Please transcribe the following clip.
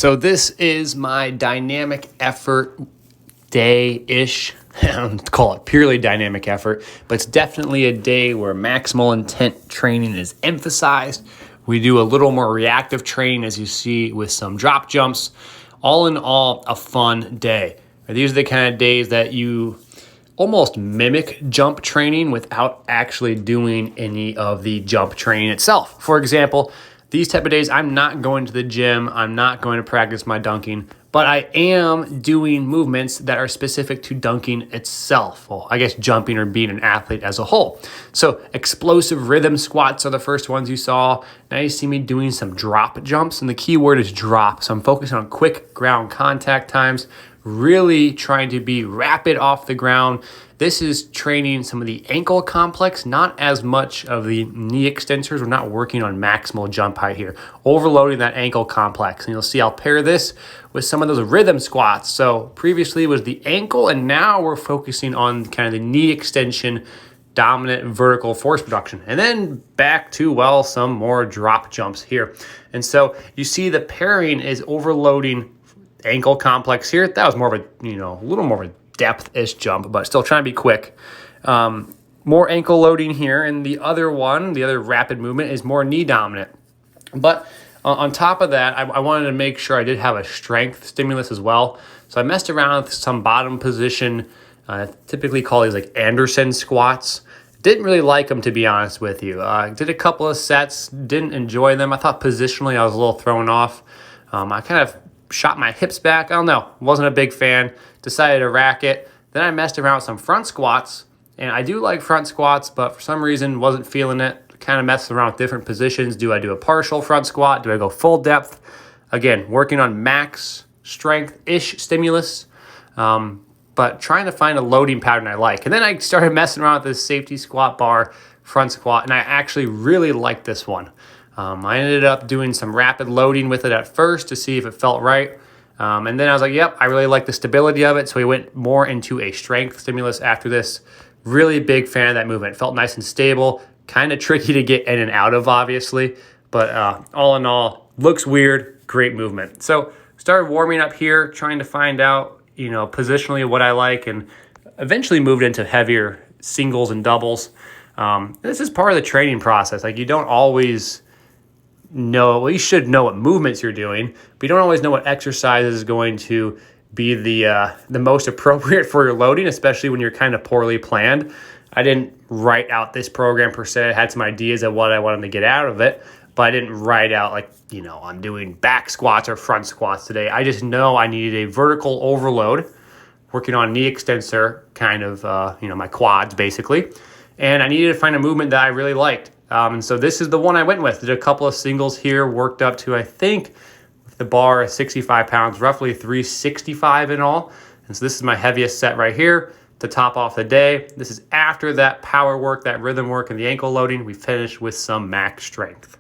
So this is my dynamic effort day-ish. I don't call it purely dynamic effort, but it's definitely a day where maximal intent training is emphasized. We do a little more reactive training, as you see, with some drop jumps. All in all, a fun day. These are the kind of days that you almost mimic jump training without actually doing any of the jump training itself. For example, these type of days, I'm not going to the gym. I'm not going to practice my dunking, but I am doing movements that are specific to dunking itself. Well, I guess jumping or being an athlete as a whole. So explosive rhythm squats are the first ones you saw. Now you see me doing some drop jumps, and the key word is drop. So I'm focusing on quick ground contact times, really trying to be rapid off the ground. This is training some of the ankle complex, not as much of the knee extensors. We're not working on maximal jump height here, overloading that ankle complex. And you'll see I'll pair this with some of those rhythm squats. So previously was the ankle, and now we're focusing on kind of the knee extension, dominant vertical force production. And then back to, well, some more drop jumps here. And so you see the pairing is overloading ankle complex here. That was more of a, a little more of a depth-ish jump, but still trying to be quick. More ankle loading here. And the other rapid movement is more knee dominant. But on top of that, I wanted to make sure I did have a strength stimulus as well. So I messed around with some bottom position, typically call these like Anderson squats. Didn't really like them, to be honest with you. Did a couple of sets, didn't enjoy them. I thought positionally I was a little thrown off. I kind of shot my hips back. I don't know. Wasn't a big fan. Decided to rack it. Then I messed around with some front squats. And I do like front squats, but for some reason wasn't feeling it. Kind of messed around with different positions. Do I do a partial front squat? Do I go full depth? Again, working on max strength-ish stimulus, but trying to find a loading pattern I like. And then I started messing around with this safety squat bar front squat, and I actually really liked this one. I ended up doing some rapid loading with it at first to see if it felt right. And then I was like, yep, I really like the stability of it. So we went more into a strength stimulus after this. Really big fan of that movement. It felt nice and stable, kind of tricky to get in and out of, obviously. But all in all, looks weird, great movement. So started warming up here, trying to find out, positionally what I like, and eventually moved into heavier singles and doubles. This is part of the training process. Like, you don't always you should know what movements you're doing, but you don't always know what exercise is going to be the most appropriate for your loading, especially when you're kind of poorly planned. I didn't write out this program per se. I had some ideas of what I wanted to get out of it, but I didn't write out I'm doing back squats or front squats today. I just know I needed a vertical overload, working on knee extensor, kind of, my quads basically. And I needed to find a movement that I really liked. And so this is the one I went with. Did a couple of singles here, worked up to, I think, with the bar 65 pounds, roughly 365 in all. And so this is my heaviest set right here to top off the day. This is after that power work, that rhythm work, and the ankle loading. We finished with some max strength.